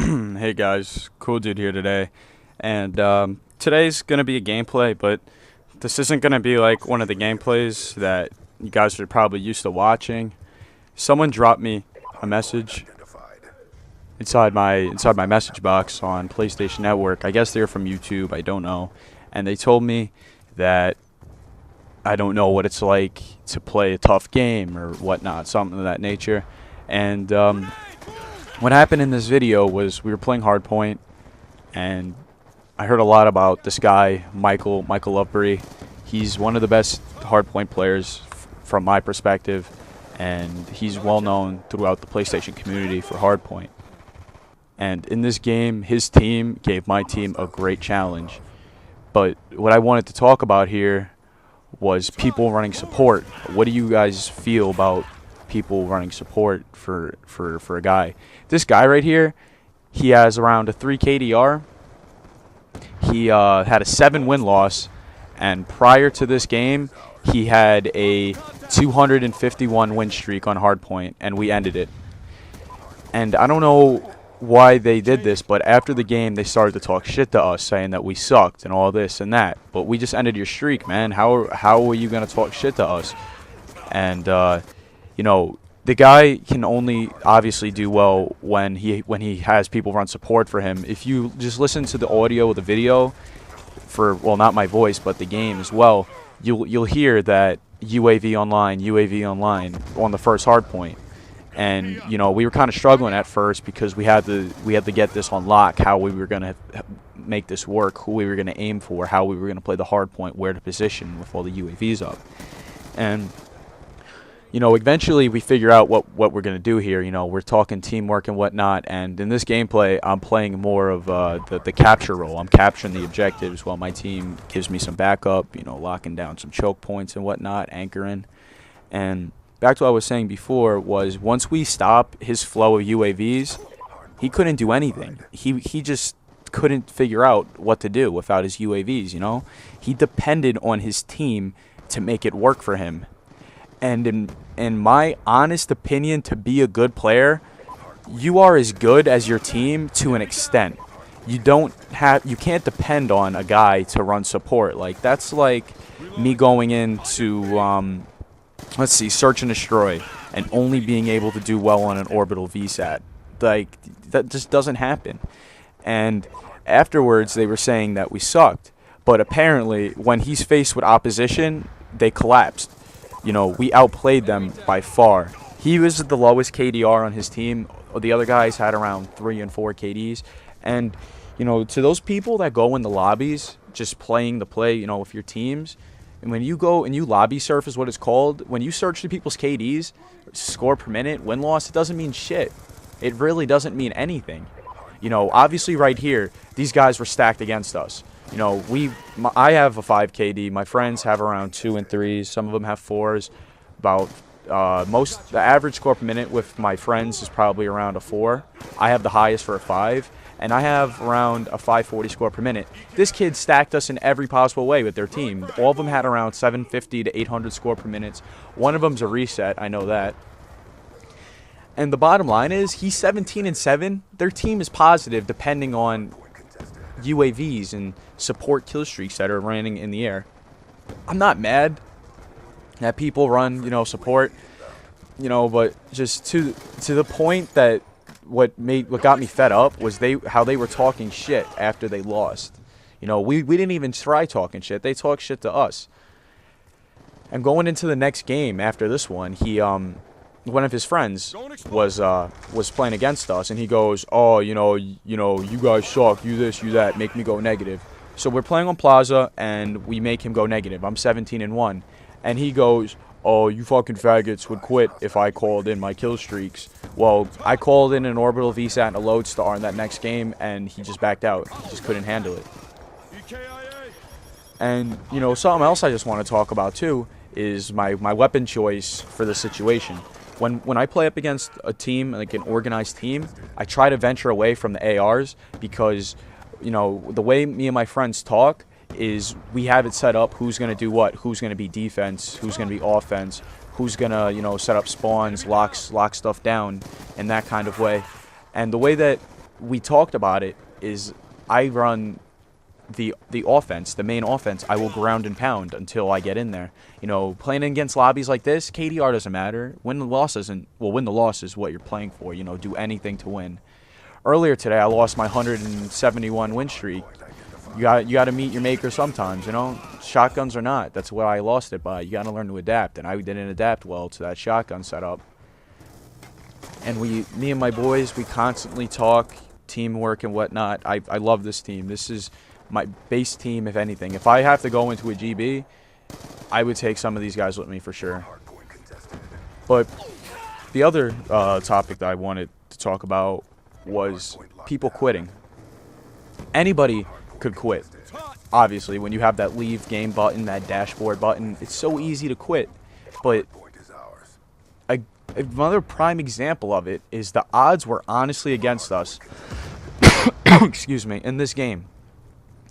Hey guys, cool dude here today, and today's gonna be a gameplay, but this isn't gonna be like one of the gameplays that you guys are probably used to watching. Someone dropped me a message inside my message box on PlayStation Network. I guess they're from YouTube, I don't know, and they told me that I don't know what it's like to play a tough game or whatnot, something of that nature, and what happened in this video was we were playing Hardpoint, and I heard a lot about this guy, Michael Lovebury. He's one of the best Hardpoint players from my perspective, and he's well known throughout the PlayStation community for Hardpoint. And in this game, his team gave my team a great challenge. But what I wanted to talk about here was people running support. What do you guys feel about people running support for a guy? This guy right here, he has around a 3 KDR. He had a 7 win-loss, and prior to this game, he had a 251 win streak on Hardpoint, and we ended it. And I don't know why they did this, but after the game, they started to talk shit to us, saying that we sucked and all this and that. But we just ended your streak, man. How are you gonna talk shit to us? And you know, the guy can only obviously do well when he has people run support for him. If you just listen to the audio of the video, for, well, not my voice but the game as well, you'll hear that UAV online on the first hard point. And you know, we were kind of struggling at first because we had to get this on lock, how we were gonna make this work, who we were gonna aim for, how we were gonna play the hard point, where to position with all the UAVs up. And you know, eventually we figure out what we're going to do here. You know, we're talking teamwork and whatnot, and in this gameplay, I'm playing more of the capture role. I'm capturing the objectives while my team gives me some backup, you know, locking down some choke points and whatnot, anchoring. And back to what I was saying before was, once we stop his flow of UAVs, he couldn't do anything. He just couldn't figure out what to do without his UAVs, you know? He depended on his team to make it work for him. And in my honest opinion, to be a good player, you are as good as your team to an extent. You can't depend on a guy to run support. Like, that's like me going into let's see, search and destroy, and only being able to do well on an orbital VSAT. Like, that just doesn't happen. And afterwards, they were saying that we sucked, but apparently when he's faced with opposition, they collapsed. You know, we outplayed them by far. He was the lowest KDR on his team. The other guys had around 3 and 4 KDs. And, you know, to those people that go in the lobbies, just playing the play, you know, with your teams, and when you go and you lobby surf is what it's called, when you search the people's KDs, score per minute, win-loss, it doesn't mean shit. It really doesn't mean anything. You know, obviously right here, these guys were stacked against us. You know, I have a 5 KD. My friends have around 2 and 3s. Some of them have 4s. About the average score per minute with my friends is probably around a 4. I have the highest for a 5, and I have around a 540 score per minute. This kid stacked us in every possible way with their team. All of them had around 750 to 800 score per minute. One of them's a reset. I know that. And the bottom line is, he's 17 and 7. Their team is positive, depending on UAVs and support kill streaks that are running in the air. I'm not mad that people run, you know, support, you know, but just to the point that what got me fed up was how they were talking shit after they lost. You know, we didn't even try talking shit. They talked shit to us. And going into the next game after this one, one of his friends was playing against us, and he goes, "Oh, you know, you guys suck, you this, you that, make me go negative." So we're playing on Plaza, and we make him go negative. I'm 17 and 1, and he goes, "Oh, you fucking faggots would quit if I called in my kill streaks." Well, I called in an orbital VSAT and a lodestar in that next game, and he just backed out. He just couldn't handle it. And you know, something else I just want to talk about too is my weapon choice for the situation. When I play up against a team, like an organized team, I try to venture away from the ARs because, you know, the way me and my friends talk is we have it set up who's going to do what, who's going to be defense, who's going to be offense, who's going to, you know, set up spawns, lock stuff down in that kind of way. And the way that we talked about it, is I run the offense, the main offense. I will ground and pound until I get in there. You know, playing against lobbies like this, KDR doesn't matter. Win the loss isn't. Well, win the loss is what you're playing for. You know, do anything to win. Earlier today, I lost my 171 win streak. You got to meet your maker sometimes. You know, shotguns or not. That's what I lost it by. You got to learn to adapt, and I didn't adapt well to that shotgun setup. And me and my boys, we constantly talk teamwork and whatnot. I love this team. This is my base team, if anything. If I have to go into a GB, I would take some of these guys with me for sure. But the other topic that I wanted to talk about was people quitting. Anybody could quit. Obviously, when you have that leave game button, that dashboard button, it's so easy to quit. But another prime example of it is the odds were honestly against us. Excuse me, in this game.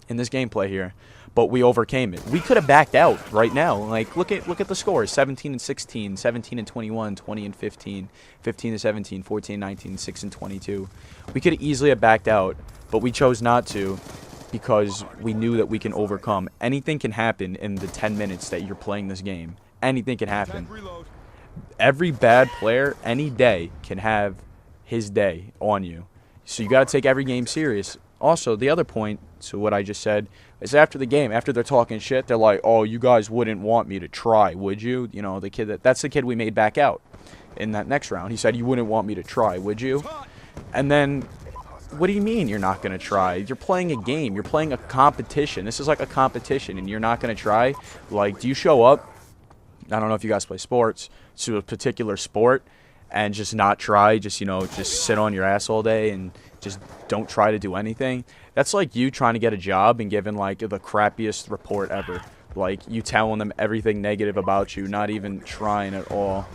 In this gameplay here, but we overcame it. We could have backed out right now. Like, look at the scores: 17 and 16, 17 and 21, 20 and 15, 15 and 17, 14 and 19, 6 and 22. We could easily have backed out, but we chose not to because we knew that we can overcome. Anything can happen in the 10 minutes that you're playing this game. Anything can happen. Every bad player, any day, can have his day on you. So you got to take every game serious. Also, the other point to what I just said is after the game, after they're talking shit, they're like, "Oh, you guys wouldn't want me to try, would you?" You know, the kid that's the kid we made back out in that next round. He said, "You wouldn't want me to try, would you?" And then, what do you mean you're not going to try? You're playing a game. You're playing a competition. This is like a competition, and you're not going to try? Like, do you show up? I don't know if you guys play sports, to a particular sport, and just not try, just, you know, just sit on your ass all day and just don't try to do anything. That's like you trying to get a job and giving like the crappiest report ever. Like you telling them everything negative about you, not even trying at all.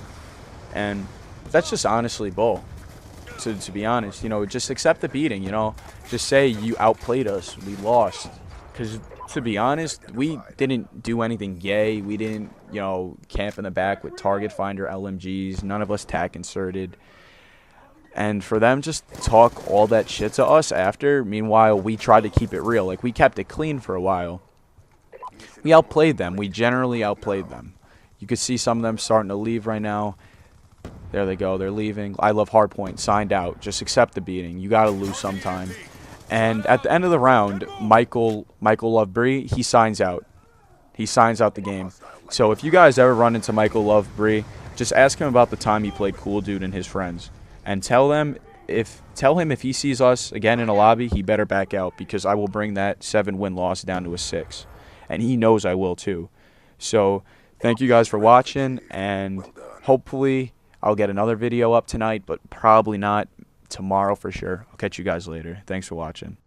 And that's just honestly bull. To be honest, you know, just accept the beating, you know. Just say you outplayed us, we lost. Because to be honest, we didn't do anything gay. We didn't, you know, camp in the back with target finder LMGs. None of us tack inserted. And for them just to talk all that shit to us after, meanwhile, we tried to keep it real. Like, we kept it clean for a while. We outplayed them. We generally outplayed them. You could see some of them starting to leave right now. There they go. They're leaving. I love Hardpoint. Signed out. Just accept the beating. You got to lose sometime. And at the end of the round, Michael Lovebree, he signs out. He signs out the game. So if you guys ever run into Michael Lovebree, just ask him about the time he played Cool Dude and his friends. And tell him if he sees us again in a lobby, he better back out, because I will bring that 7-win loss down to a 6. And he knows I will too. So thank you guys for watching, and hopefully I'll get another video up tonight, but probably not tomorrow for sure. I'll catch you guys later. Thanks for watching.